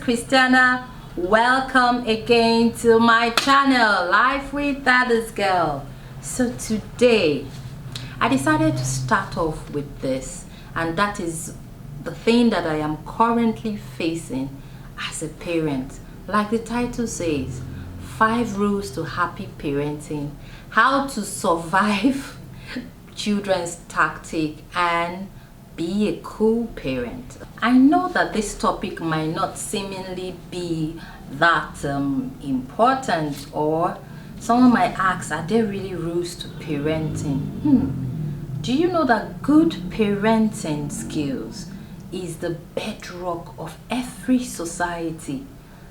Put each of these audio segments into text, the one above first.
Christiana. Welcome again to my channel, Life with Daddy's Girl. So today I decided to start off with this, and that is the thing that I am currently facing as a parent. Like the title says, 5 rules to happy parenting, how to survive children's tactic and be a cool parent. I know that this topic might not seemingly be that important, or someone might ask, are there really rules to parenting? Do you know that good parenting skills is the bedrock of every society?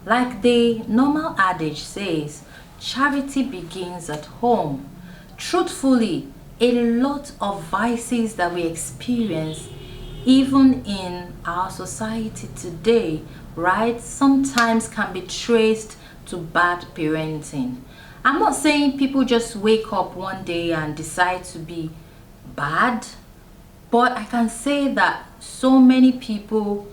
Like the normal adage says, charity begins at home. Truthfully, a lot of vices that we experience even in our society today, right, sometimes can be traced to bad parenting. I'm not saying people just wake up one day and decide to be bad, but I can say that so many people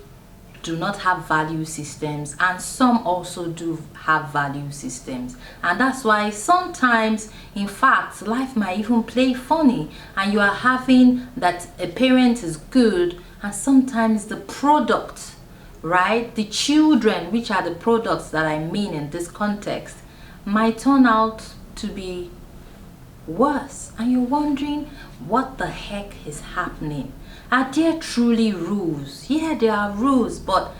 do not have value systems, and some also do have value systems, and that's why sometimes, in fact, life might even play funny and you are having that a parent is good, and sometimes the product, right, the children, which are the products that I mean in this context, might turn out to be worse, and you're wondering what the heck is happening. Are there truly rules? Yeah, there are rules, but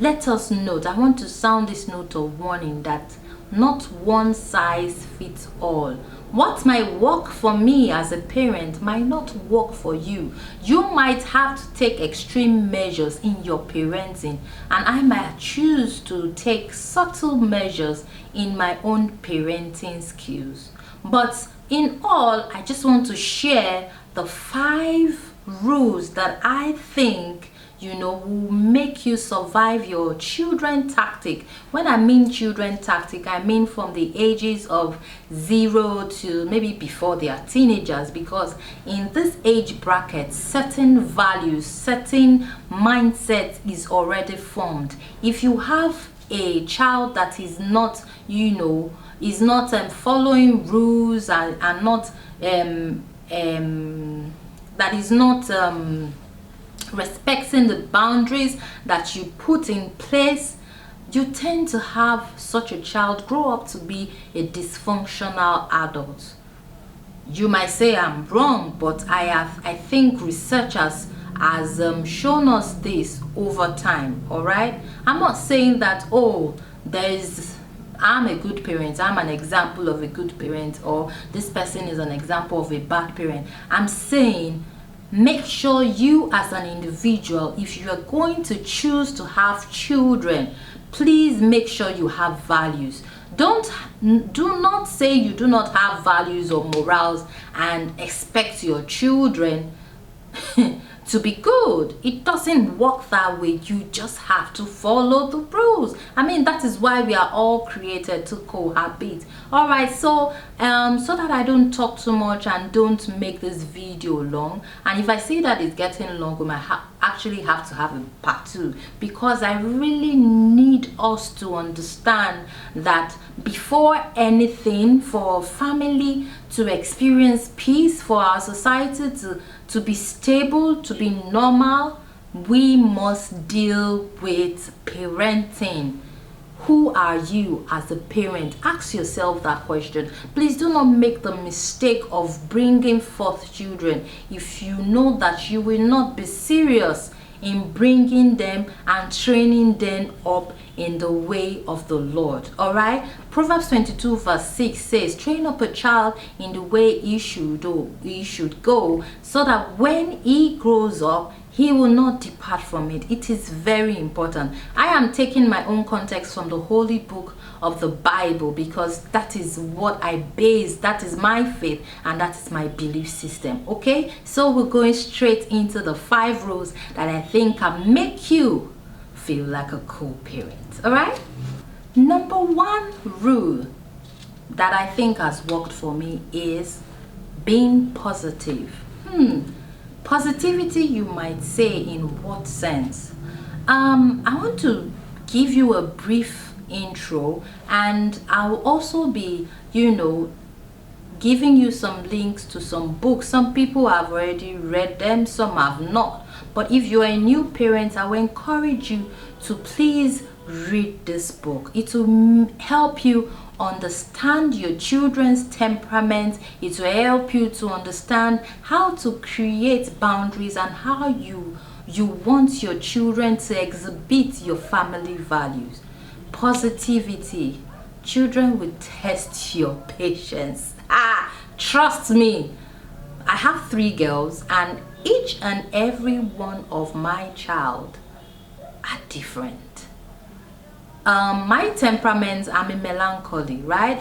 let us note, I want to sound this note of warning that not one size fits all. What might work for me as a parent might not work for you. You might have to take extreme measures in your parenting, and I might choose to take subtle measures in my own parenting skills. But in all, I just want to share the 5 rules that I think will make you survive your children tactic. When I mean children tactic, I mean from the ages of 0 to maybe before they are teenagers, because in this age bracket, certain values, certain mindset is already formed. If you have a child that is not following rules and not that is not respecting the boundaries that you put in place, you tend to have such a child grow up to be a dysfunctional adult. You might say I'm wrong, but I think researchers has shown us this over time. All right, I'm not saying that I'm a good parent, I'm an example of a good parent, or this person is an example of a bad parent. I'm saying make sure you as an individual, if you are going to choose to have children, please make sure you have values. Do not say you do not have values or morals and expect your children to be good. It doesn't work that way. You just have to follow the rules. I mean, that is why we are all created to cohabit. All right, so so that I don't talk too much and don't make this video long, and if I see that it's getting long, we might actually have to have a part 2, because I really need us to understand that before anything, for family to experience peace, for our society to be stable, to be normal, we must deal with parenting. Who are you as a parent? Ask yourself that question. Please do not make the mistake of bringing forth children if you know that you will not be serious in bringing them and training them up in the way of the Lord. All right, Proverbs 22 verse 6 says, train up a child in the way he should go, so that when he grows up he will not depart from it. It is very important. I am taking my own context from the holy book of the Bible, because that is what I base, that is my faith, and that is my belief system. Okay, so we're going straight into the 5 rules that I think can make you feel like a cool parent. All right, number 1 rule that I think has worked for me is being positive. Positivity, you might say, in what sense? I want to give you a brief intro, and I'll also be, giving you some links to some books. Some people have already read them, some have not. But if you're a new parent, I will encourage you to please read this book. It will help you understand your children's temperament. It will help you to understand how to create boundaries and how you want your children to exhibit your family values. Positivity. Children will test your patience. Trust me. I have 3 girls, and each and every one of my child are different. My temperament, I'm a melancholy, right?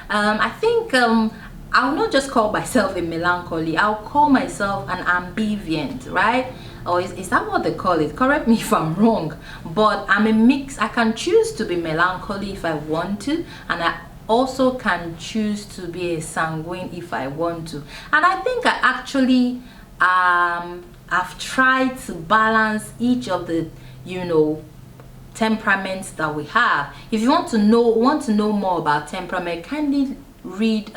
I think I'll not just call myself a melancholy, I'll call myself an ambivient, right? Or is that what they call it? Correct me if I'm wrong, but I'm a mix. I can choose to be melancholy if I want to, and I also can choose to be a sanguine if I want to. And I think I actually I've tried to balance each of the temperaments that we have. If you want to know more about temperament, kindly read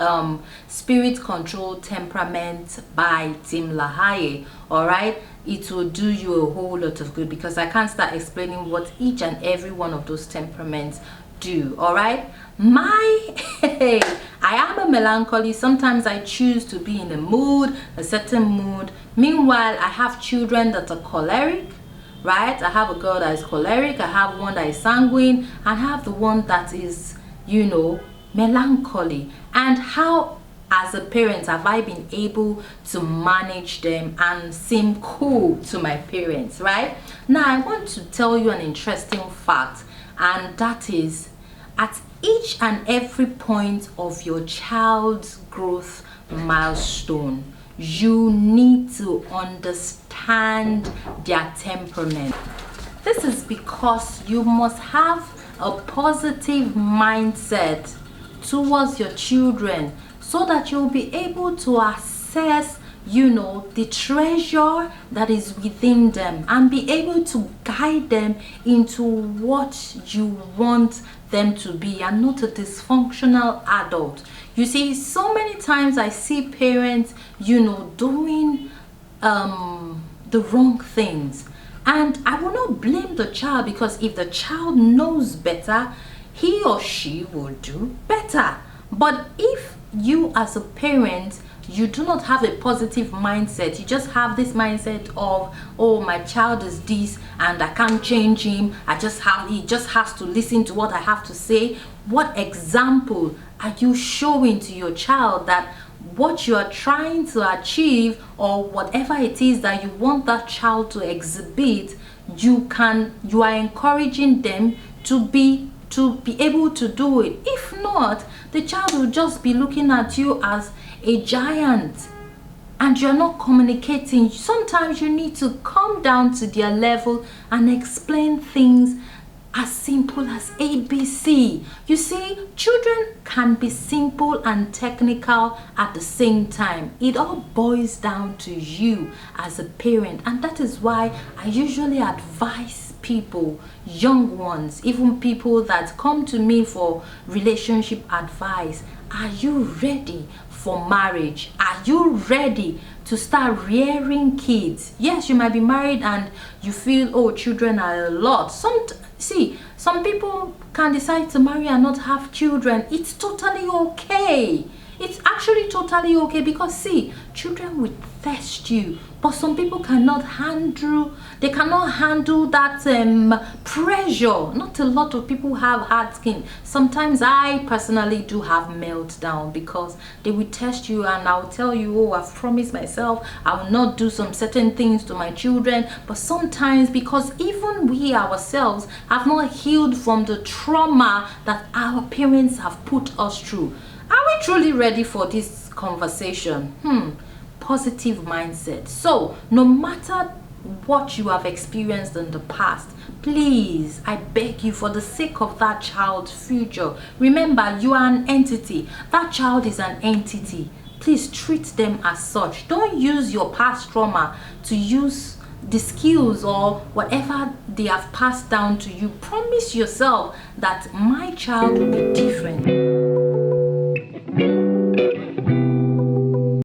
Spirit Control Temperament by Tim LaHaye. All right, it will do you a whole lot of good, because I can't start explaining what each and every one of those temperaments do. All right, I am a melancholy. Sometimes I choose to be in a certain mood. Meanwhile, I have children that are choleric, right? I have a girl that is choleric, I have one that is sanguine, and I have the one that is melancholy. And how, as a parent, have I been able to manage them and seem cool to my parents, right? Now I want to tell you an interesting fact, and that is, at each and every point of your child's growth milestone, you need to understand their temperament. This is because you must have a positive mindset towards your children, so that you'll be able to assess the treasure that is within them, and be able to guide them into what you want them to be, and not a dysfunctional adult. You see, so many times I see parents doing the wrong things, and I will not blame the child, because if the child knows better, he or she will do better. But if you as a parent, you do not have a positive mindset, you just have this mindset of, oh, my child is this and I can't change him, he just has to listen to what I have to say. What example are you showing to your child that what you are trying to achieve, or whatever it is that you want that child to exhibit, you are encouraging them to be able to do it? If not, the child will just be looking at you as a giant, and you're not communicating. Sometimes you need to come down to their level and explain things as simple as ABC. You see, children can be simple and technical at the same time. It all boils down to you as a parent, and that is why I usually advise people, young ones, even people that come to me for relationship advice, are you ready for marriage? Are you ready to start rearing kids? Yes, you might be married and you feel, oh, children are a lot. Some people can decide to marry and not have children. It's totally okay. It's actually totally okay, because see, children will test you, but some people cannot handle that pressure. Not a lot of people have hard skin. Sometimes I personally do have meltdown, because they will test you, and I'll tell you, oh, I've promised myself I will not do some certain things to my children. But sometimes, because even we ourselves have not healed from the trauma that our parents have put us through. Are we truly ready for this conversation? Positive mindset. So no matter what you have experienced in the past, please, I beg you, for the sake of that child's future, remember, you are an entity. That child is an entity. Please treat them as such. Don't use your past trauma to use the skills or whatever they have passed down to you, promise yourself that my child will be different.